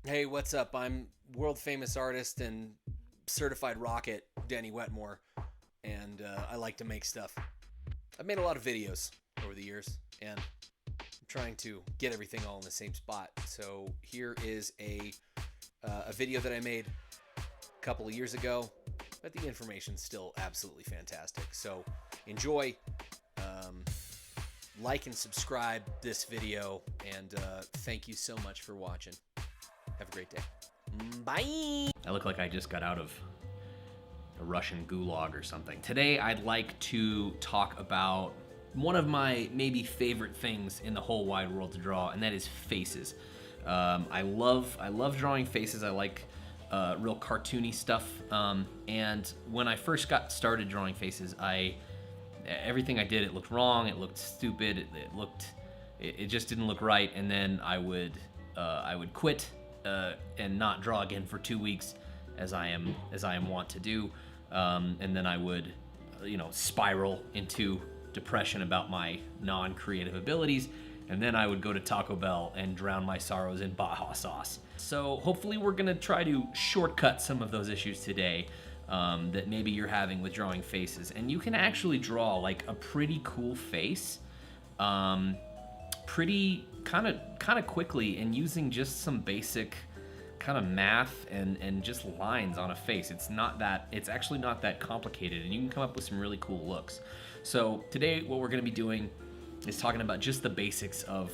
Hey, what's up? I'm world famous artist and certified rocket Danny Wetmore, and I like to make stuff. I've made a lot of videos over the years, and I'm trying to get everything all in the same spot. So here is a video that I made a couple of years ago, but the information's still absolutely fantastic. So enjoy, um, like and subscribe this video, and thank you so much for watching. Have a great day. Bye. I look like I just got out of a Russian gulag or something. Today, I'd like to talk about one of my maybe favorite things in the whole wide world to draw, and that is faces. I love drawing faces. I like real cartoony stuff. And when I first got started drawing faces, everything I did, it looked wrong. It looked stupid. It just didn't look right. And then I would quit. And not draw again for 2 weeks, as I am wont to do, and then I would, spiral into depression about my non-creative abilities, and then I would go to Taco Bell and drown my sorrows in Baja sauce. So hopefully we're gonna try to shortcut some of those issues today that maybe you're having with drawing faces, and you can actually draw like a pretty cool face. Pretty kind of quickly, and using just some basic kind of math and just lines on a face. It's actually not that complicated, and you can come up with some really cool looks. So today what we're going to be doing is talking about just the basics of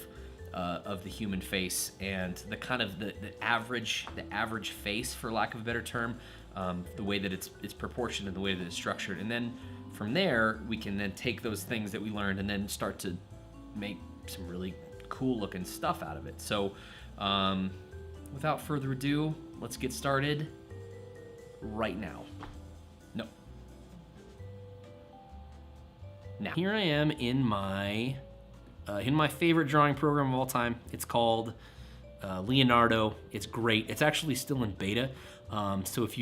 the human face, and the kind of the average face, for lack of a better term, the way that it's proportioned and the way that it's structured. And then from there we can then take those things that we learned and then start to make some really cool looking stuff out of it. So without further ado, let's get started right now. Now here I am in my favorite drawing program of all time. It's called Leonardo. It's great. It's actually still in beta. So if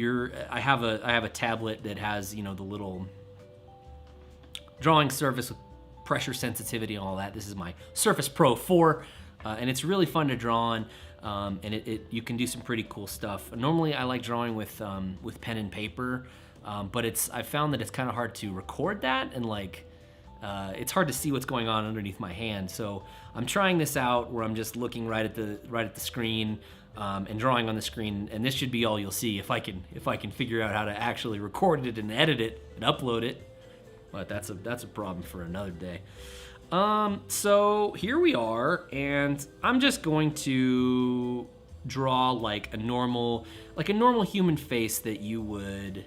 I have a tablet that has, the little drawing surface with pressure sensitivity and all that. This is my Surface Pro 4, and it's really fun to draw on, and you can do some pretty cool stuff. Normally I like drawing with pen and paper, but I found that it's kind of hard to record that, and it's hard to see what's going on underneath my hand. So I'm trying this out where I'm just looking right at the screen, and drawing on the screen, and this should be all you'll see if I can figure out how to actually record it and edit it and upload it. But that's a problem for another day. So here we are, and I'm just going to draw like a normal human face that you'd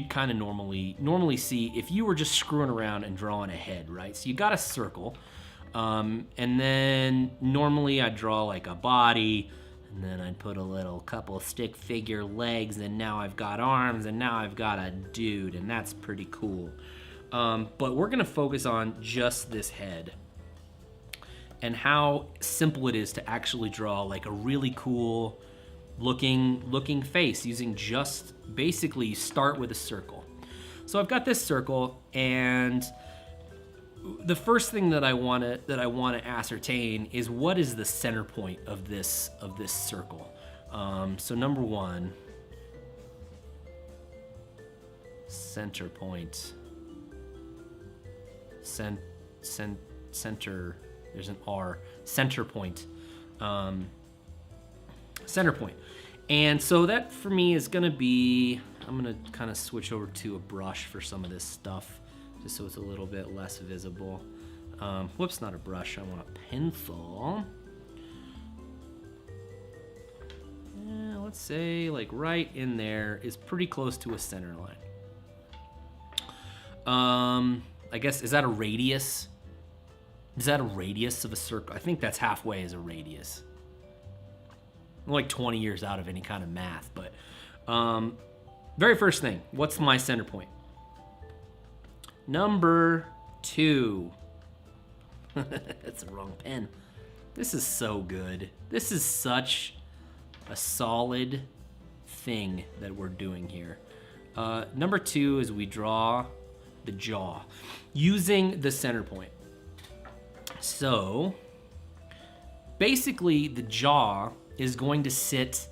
kind of normally see if you were just screwing around and drawing a head, right? So you got a circle, and then normally I'd draw like a body, and then I'd put a couple stick figure legs, and now I've got arms, and now I've got a dude, and that's pretty cool. But we're gonna focus on just this head and how simple it is to actually draw like a really cool looking face using just basically start with a circle. So I've got this circle, and the first thing that I want to ascertain is what is the center point of this circle. So number one, center point. Center. There's an R. Center point. Center point. And so that for me is gonna be. I'm gonna kind of switch over to a brush for some of this stuff, just so it's a little bit less visible. Whoops, not a brush, I want a pencil. Yeah, let's say like right in there is pretty close to a center line. I guess, is that a radius? Is that a radius of a circle? I think that's halfway as a radius. I'm like 20 years out of any kind of math, but very first thing, what's my center point? Number 2. That's the wrong pen. This is so good. This is such a solid thing that we're doing here. Number 2 is we draw the jaw using the center point. So basically the jaw is going to sit,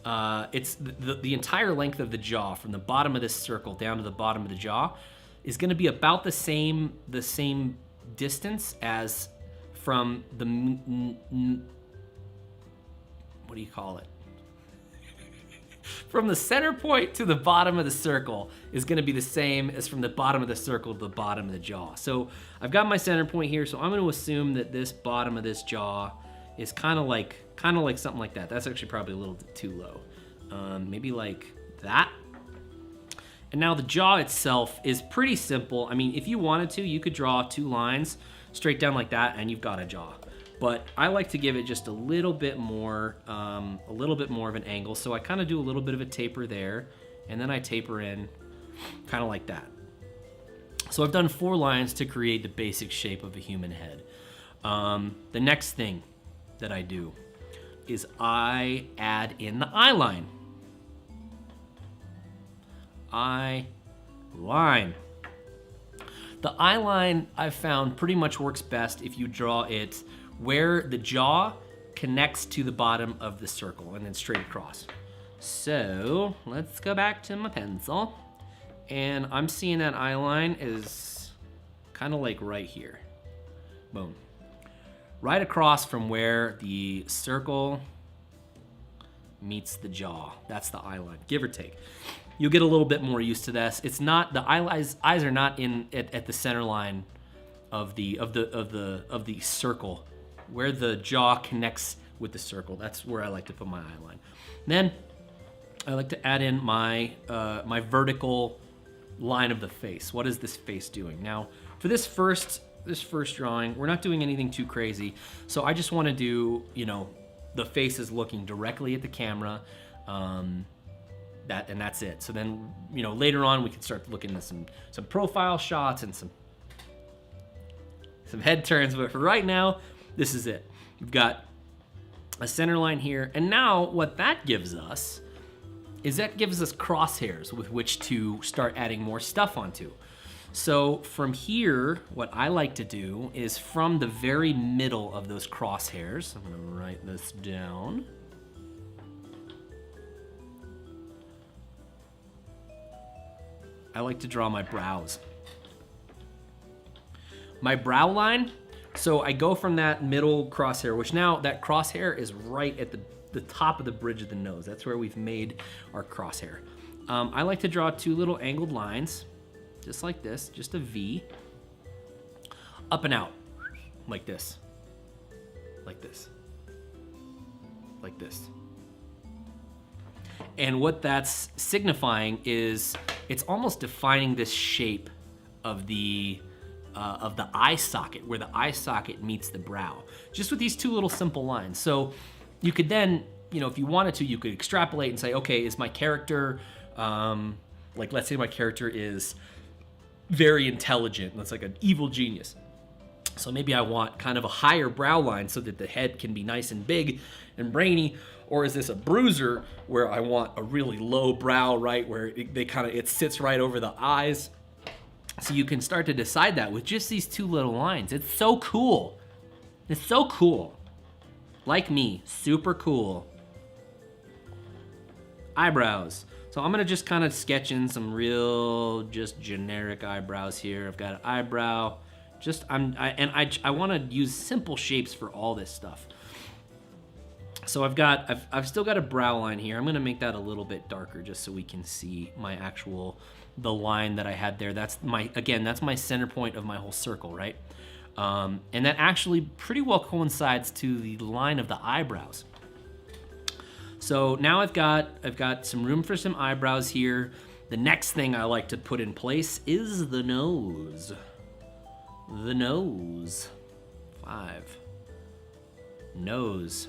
it's the entire length of the jaw from the bottom of this circle down to the bottom of the jaw is going to be about the same distance as from the, what do you call it? From the center point to the bottom of the circle is going to be the same as from the bottom of the circle to the bottom of the jaw. So I've got my center point here, so I'm going to assume that this bottom of this jaw is kind of like something like that. That's actually probably a little too low. Maybe like that. And now the jaw itself is pretty simple. I mean, if you wanted to, you could draw 2 lines straight down like that and you've got a jaw. But I like to give it just a little bit more of an angle. So I kind of do a little bit of a taper there, and then I taper in kind of like that. So I've done 4 lines to create the basic shape of a human head. The next thing that I do is I add in the eye line. Eye line. The eye line I've found pretty much works best if you draw it where the jaw connects to the bottom of the circle and then straight across. So let's go back to my pencil, and I'm seeing that eye line is kind of like right here. Boom. Right across from where the circle meets the jaw. That's the eye line, give or take. You'll get a little bit more used to this. It's not, the eyes are not at the center line of the circle, where the jaw connects with the circle. That's where I like to put my eye line. Then I like to add in my my vertical line of the face. What is this face doing? Now, for this first drawing, we're not doing anything too crazy. So I just want to do, the face is looking directly at the camera. And that's it. So then, later on we can start looking at some profile shots and some head turns. But for right now, this is it. We've got a center line here. And now what that gives us is that gives us crosshairs with which to start adding more stuff onto. So from here, what I like to do is from the very middle of those crosshairs, I'm gonna write this down. I like to draw my brows. My brow line, so I go from that middle crosshair, which now that crosshair is right at the top of the bridge of the nose. That's where we've made our crosshair. I like to draw 2 little angled lines, just like this, just a V, up and out, like this, like this, like this. And what that's signifying is it's almost defining this shape of the eye socket, where the eye socket meets the brow, just with these 2 little simple lines. So you could then, if you wanted to, you could extrapolate and say, okay, is my character, like let's say my character is very intelligent, that's like an evil genius. So maybe I want kind of a higher brow line so that the head can be nice and big and brainy. Or is this a bruiser where I want a really low brow, right, where it sits right over the eyes? So you can start to decide that with just these 2 little lines. It's so cool. It's so cool. Like me, super cool. Eyebrows. So I'm gonna just kind of sketch in some real, just generic eyebrows here. I've got an eyebrow. I want to use simple shapes for all this stuff. So I've still got a brow line here. I'm gonna make that a little bit darker just so we can see the line that I had there. That's my center point of my whole circle, right? And that actually pretty well coincides to the line of the eyebrows. So now I've got some room for some eyebrows here. The next thing I like to put in place is the nose. The nose. 5. Nose.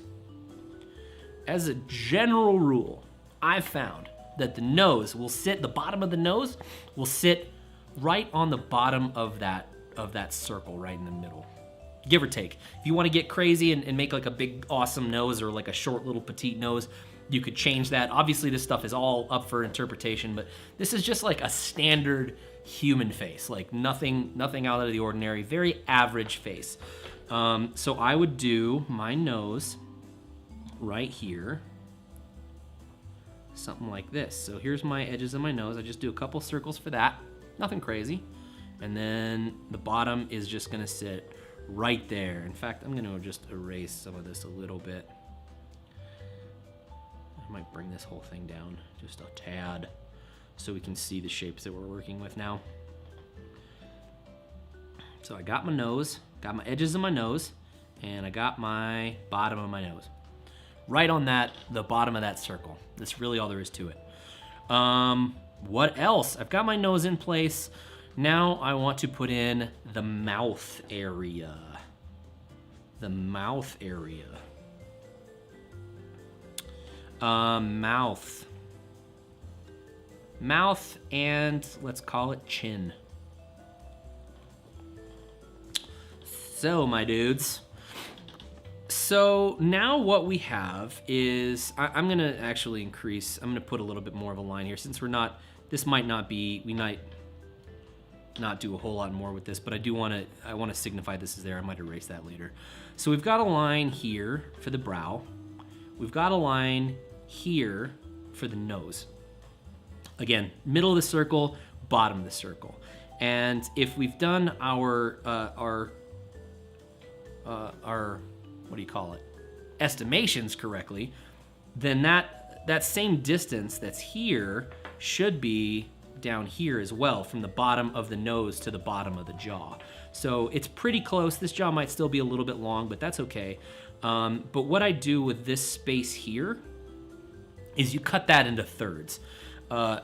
As a general rule, I've found that the bottom of the nose will sit right on the bottom of that circle right in the middle, give or take. If you want to get crazy and make like a big awesome nose or like a short little petite nose, you could change that. Obviously this stuff is all up for interpretation, but this is just like a standard human face, like nothing out of the ordinary, very average face. So I would do my nose right here. Something like this. So here's my edges of my nose. I just do a couple circles for that. Nothing crazy. And then the bottom is just gonna sit right there. In fact, I'm gonna just erase some of this a little bit. I might bring this whole thing down just a tad so we can see the shapes that we're working with now. So I got my nose, got my edges of my nose, and I got my bottom of my nose. Right on the bottom of that circle. That's really all there is to it. What else? I've got my nose in place. Now I want to put in the mouth area. The mouth area. Mouth. Mouth and let's call it chin. So, my dudes. So now what we have is, I'm gonna actually increase, I'm gonna put a little bit more of a line here since we're not, this might not be, we might not do a whole lot more with this, but I wanna signify this is there. I might erase that later. So we've got a line here for the brow. We've got a line here for the nose. Again, middle of the circle, bottom of the circle. And if we've done our what do you call it? Estimations correctly, then that same distance that's here should be down here as well, from the bottom of the nose to the bottom of the jaw. So it's pretty close. This jaw might still be a little bit long, but that's okay. But what I do with this space here is you cut that into thirds.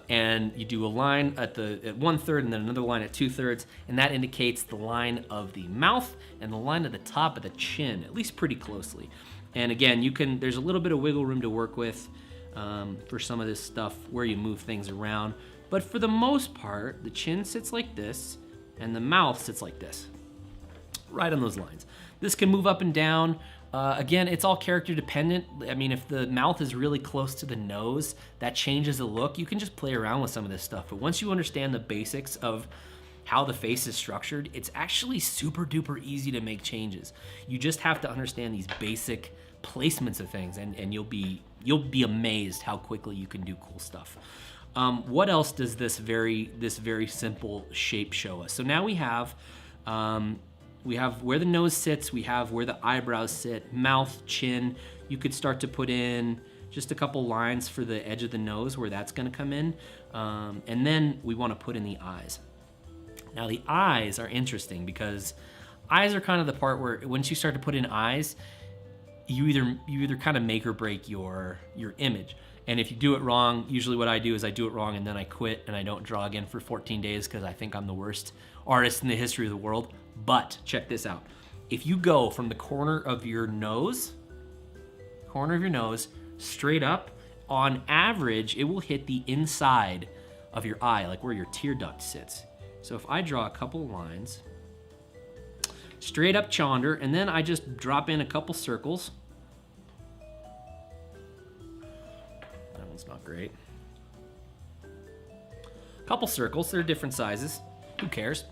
And you do a line at 1/3 and then another line at 2/3, and that indicates the line of the mouth and the line at the top of the chin, at least pretty closely. And again, there's a little bit of wiggle room to work with for some of this stuff where you move things around. But for the most part, the chin sits like this and the mouth sits like this, right on those lines. This can move up and down. Again, it's all character dependent. I mean, if the mouth is really close to the nose, that changes the look. You can just play around with some of this stuff. But once you understand the basics of how the face is structured, it's actually super duper easy to make changes. You just have to understand these basic placements of things, and you'll be amazed how quickly you can do cool stuff. What else does this very simple shape show us? So now we have where the nose sits, we have where the eyebrows sit, mouth, chin. You could start to put in just a couple lines for the edge of the nose where that's gonna come in. And then we wanna put in the eyes. Now the eyes are interesting because eyes are kind of the part where once you start to put in eyes, you either kind of make or break your image. And if you do it wrong, usually what I do is I do it wrong and then I quit and I don't draw again for 14 days because I think I'm the worst artist in the history of the world. But check this out. If you go from the corner of your nose straight up, on average, it will hit the inside of your eye, like where your tear duct sits. So if I draw a couple lines, straight up chonder, and then I just drop in a couple circles. That one's not great. Couple circles, they're different sizes. Who cares?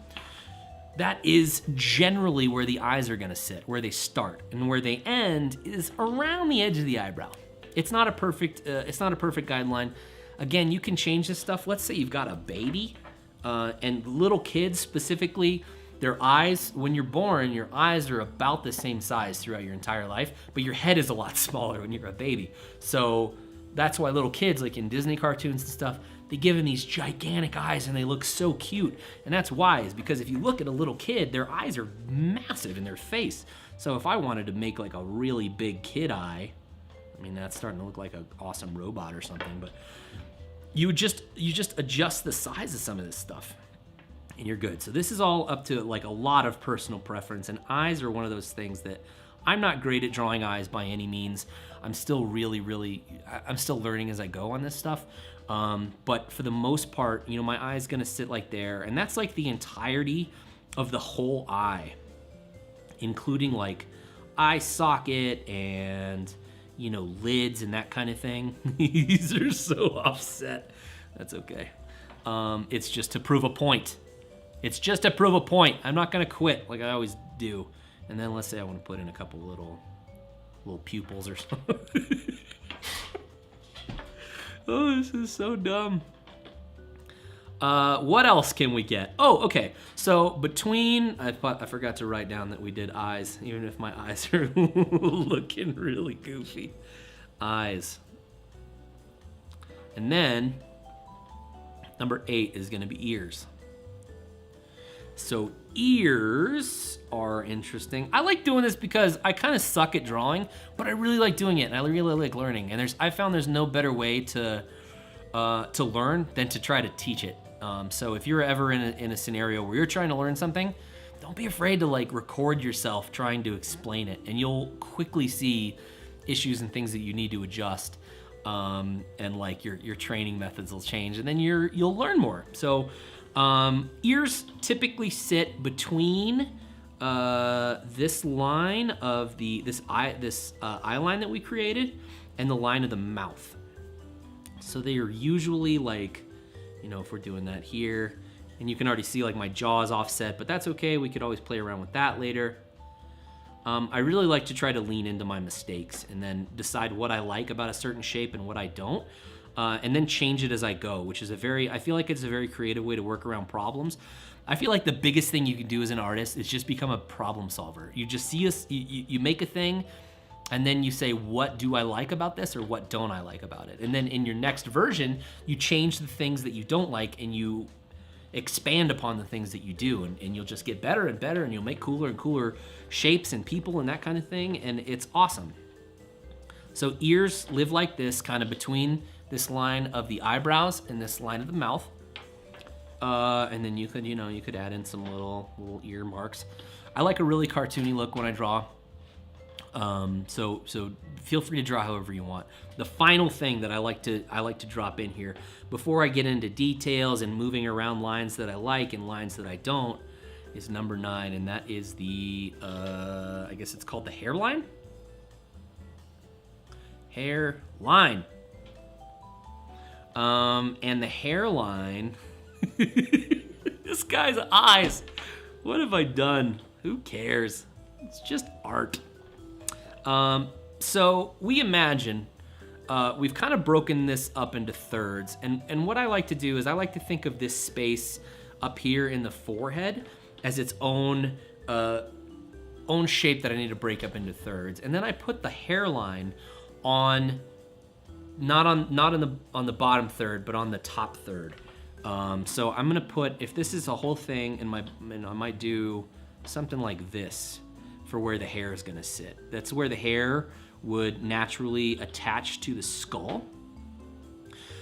That is generally where the eyes are gonna sit, where they start, and where they end is around the edge of the eyebrow. It's not a perfect guideline. Again, you can change this stuff. Let's say you've got a baby, and little kids specifically, their eyes, when you're born, your eyes are about the same size throughout your entire life, but your head is a lot smaller when you're a baby. So that's why little kids, like in Disney cartoons and stuff, they give them these gigantic eyes and they look so cute. And that's why, is because if you look at a little kid, their eyes are massive in their face. So if I wanted to make like a really big kid eye, I mean, that's starting to look like an awesome robot or something, but you just adjust the size of some of this stuff and you're good. So this is all up to like a lot of personal preference, and eyes are one of those things that I'm not great at drawing eyes by any means. I'm still I'm still learning as I go on this stuff. But for the most part, you know, my eye's gonna sit like there, and that's like the entirety of the whole eye, including like eye socket and, you know, lids and that kind of thing. These are so offset. That's okay. It's just to prove a point. It's just to prove a point. I'm not gonna quit like I always do And then let's say I want to put in a couple little pupils or something. Oh, this is so dumb. What else can we get? Oh, okay. So between, I forgot to write down that we did eyes, even if my eyes are looking really goofy. Eyes. And then number 8 is gonna be ears. So ears are interesting. I like doing this because I kind of suck at drawing, but I really like doing it and I really like learning. And I found there's no better way to learn than to try to teach it. So if you're ever in a scenario where you're trying to learn something, don't be afraid to like record yourself trying to explain it, and you'll quickly see issues and things that you need to adjust. And like your training methods will change, and then you'll learn more. So ears typically sit between this line of this eye line that we created and the line of the mouth. So they are usually like, you know, if we're doing that here, and you can already see like my jaw is offset, but that's okay. We could always play around with that later. I really like to try to lean into my mistakes and then decide what I like about a certain shape and what I don't, and then change it as I go, which is I feel like it's a very creative way to work around problems. I feel like the biggest thing you can do as an artist is just become a problem solver. You just see you make a thing, and then you say, what do I like about this, or what don't I like about it? And then in your next version, you change the things that you don't like and you expand upon the things that you do, and you'll just get better and better, and you'll make cooler and cooler shapes and people and that kind of thing, and it's awesome. So ears live like this, kind of between this line of the eyebrows and this line of the mouth. And then you could add in some little ear marks. I like a really cartoony look when I draw. So feel free to draw however you want. The final thing that I like to drop in here before I get into details and moving around lines that I like and lines that I don't is number 9, and that is the I guess it's called the hairline. Hairline. And the hairline. This guy's eyes. What have I done? Who cares? It's just art. So we imagine we've kind of broken this up into thirds, and what I like to do is I like to think of this space up here in the forehead as its own shape that I need to break up into thirds, and then I put the hairline on not on the bottom third, but on the top third. So I'm gonna put, if this is a whole thing, and I might do something like this for where the hair is gonna sit. That's where the hair would naturally attach to the skull.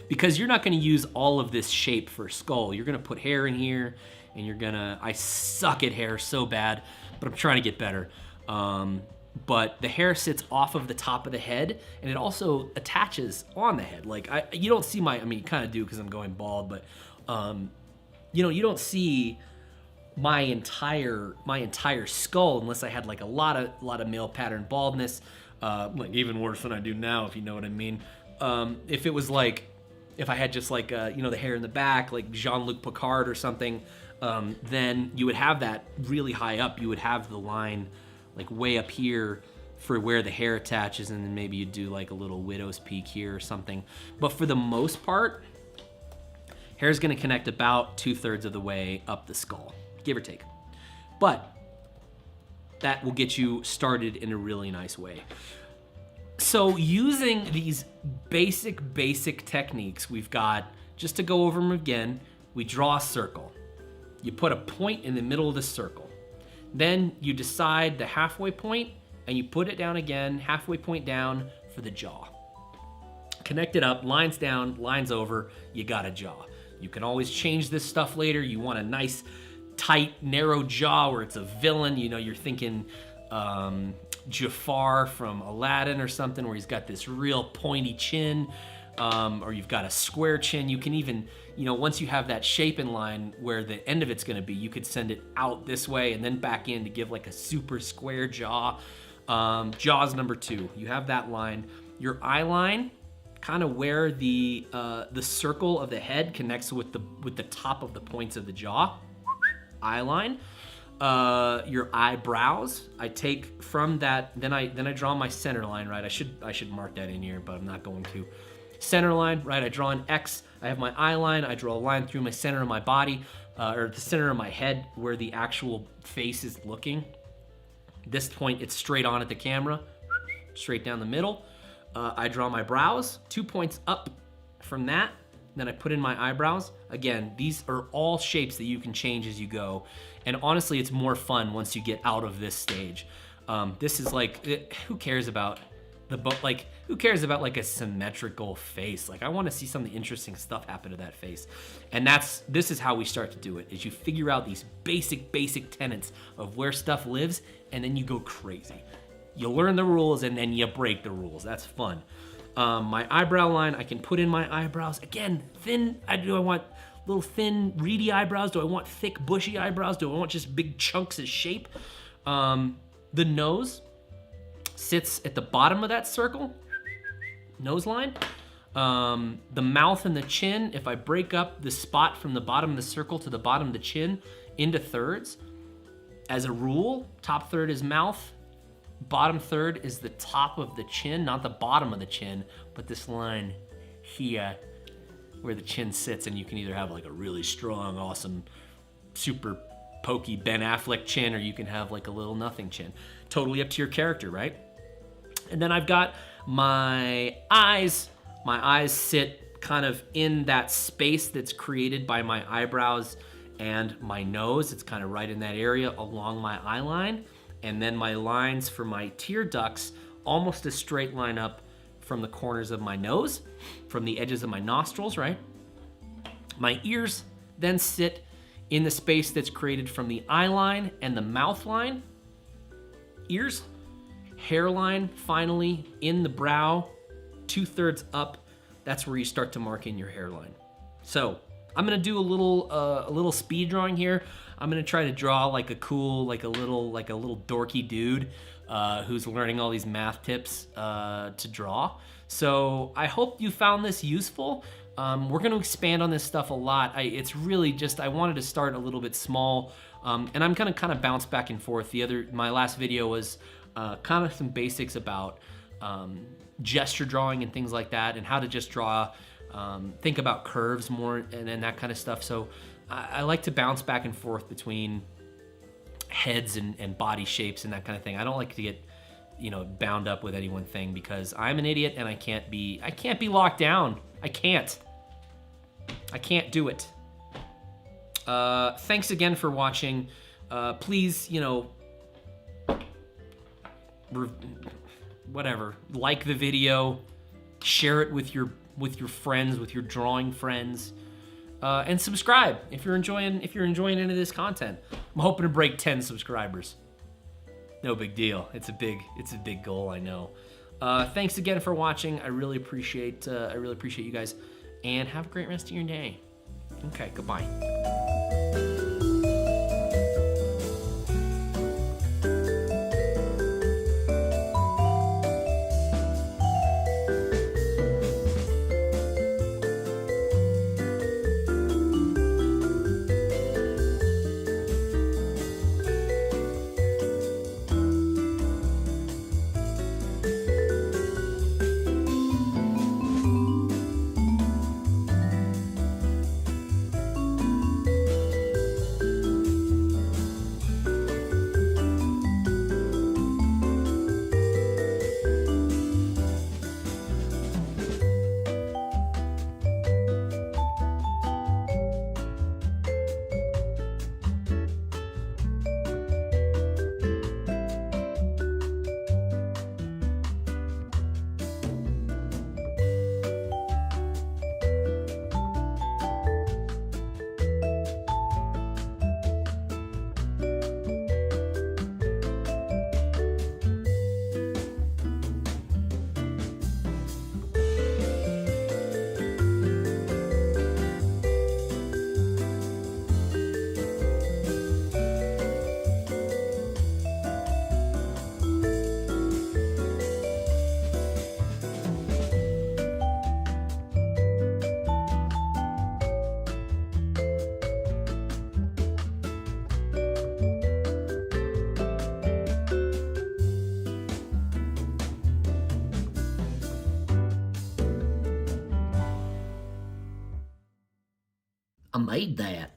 Because you're not gonna use all of this shape for a skull. You're gonna put hair in here, and I suck at hair so bad, but I'm trying to get better. But the hair sits off of the top of the head, and it also attaches on the head. Like you don't see you kind of do because I'm going bald, but you don't see my entire skull unless I had like a lot of male pattern baldness, like even worse than I do now, if you know what I mean. If it was like, if I had just like the hair in the back, like Jean-Luc Picard or something, then you would have that really high up. You would have the line like way up here for where the hair attaches, and then maybe you do like a little widow's peak here or something. But for the most part, hair is gonna connect about 2/3 of the way up the skull, give or take. But that will get you started in a really nice way. So using these basic techniques, we've got, just to go over them again, we draw a circle. You put a point in the middle of the circle. Then you decide the halfway point, and you put it down again, halfway point down for the jaw. Connect it up, lines down, lines over, you got a jaw. You can always change this stuff later. You want a nice, tight, narrow jaw where it's a villain. You're thinking Jafar from Aladdin or something, where he's got this real pointy chin, or you've got a square chin. You can even, once you have that shape in line where the end of it's gonna be, you could send it out this way and then back in to give like a super square jaw. Jaw's number 2. You have that line. Your eye line, kind of where the circle of the head connects with the top of the points of the jaw. Eye line. your eyebrows. I take from that, then I draw my center line, right? I should mark that in here, but I'm not going to. Center line, right? I draw an X. I have my eye line. I draw a line through my center of my body, or the center of my head where the actual face is looking. This point, it's straight on at the camera, straight down the middle. I draw my brows, 2 points up from that. Then I put in my eyebrows. Again, these are all shapes that you can change as you go. And honestly, it's more fun once you get out of this stage. This is like, who cares about who cares about like a symmetrical face? Like, I want to see some of the interesting stuff happen to that face. And this is how we start to do it, is you figure out these basic tenets of where stuff lives, and then you go crazy. You learn the rules and then you break the rules. That's fun. My eyebrow line, I can put in my eyebrows. Again, thin, do I want little thin, reedy eyebrows? Do I want thick, bushy eyebrows? Do I want just big chunks of shape? The nose sits at the bottom of that circle, nose line. The mouth and the chin, if I break up the spot from the bottom of the circle to the bottom of the chin into thirds, as a rule, top third is mouth, bottom third is the top of the chin, not the bottom of the chin, but this line here where the chin sits, and you can either have like a really strong, awesome, super pokey Ben Affleck chin, or you can have like a little nothing chin. Totally up to your character, right? And then I've got my eyes. My eyes sit kind of in that space that's created by my eyebrows and my nose. It's kind of right in that area along my eye line. And then my lines for my tear ducts, almost a straight line up from the corners of my nose, from the edges of my nostrils, right? My ears then sit in the space that's created from the eye line and the mouth line. Ears, hairline, finally, in the brow, 2/3 up. That's where you start to mark in your hairline. So I'm gonna do a little speed drawing here. I'm gonna try to draw like a cool, like a little dorky dude who's learning all these math tips to draw. So I hope you found this useful. We're gonna expand on this stuff a lot. It's really just, I wanted to start a little bit small, and I'm gonna kind of bounce back and forth. My last video was kind of some basics about gesture drawing and things like that, and how to just draw, think about curves more and that kind of stuff. So I like to bounce back and forth between heads and body shapes and that kind of thing. I don't like to get, bound up with any one thing, because I'm an idiot and I can't be locked down. I can't do it. Thanks again for watching. Please, whatever, like the video, share it with your friends, with your drawing friends, and subscribe if you're enjoying any of this content. I'm hoping to break 10 subscribers. No big deal. It's a big goal, I know. Thanks again for watching. I really appreciate you guys, and have a great rest of your day. Okay, goodbye. I made that.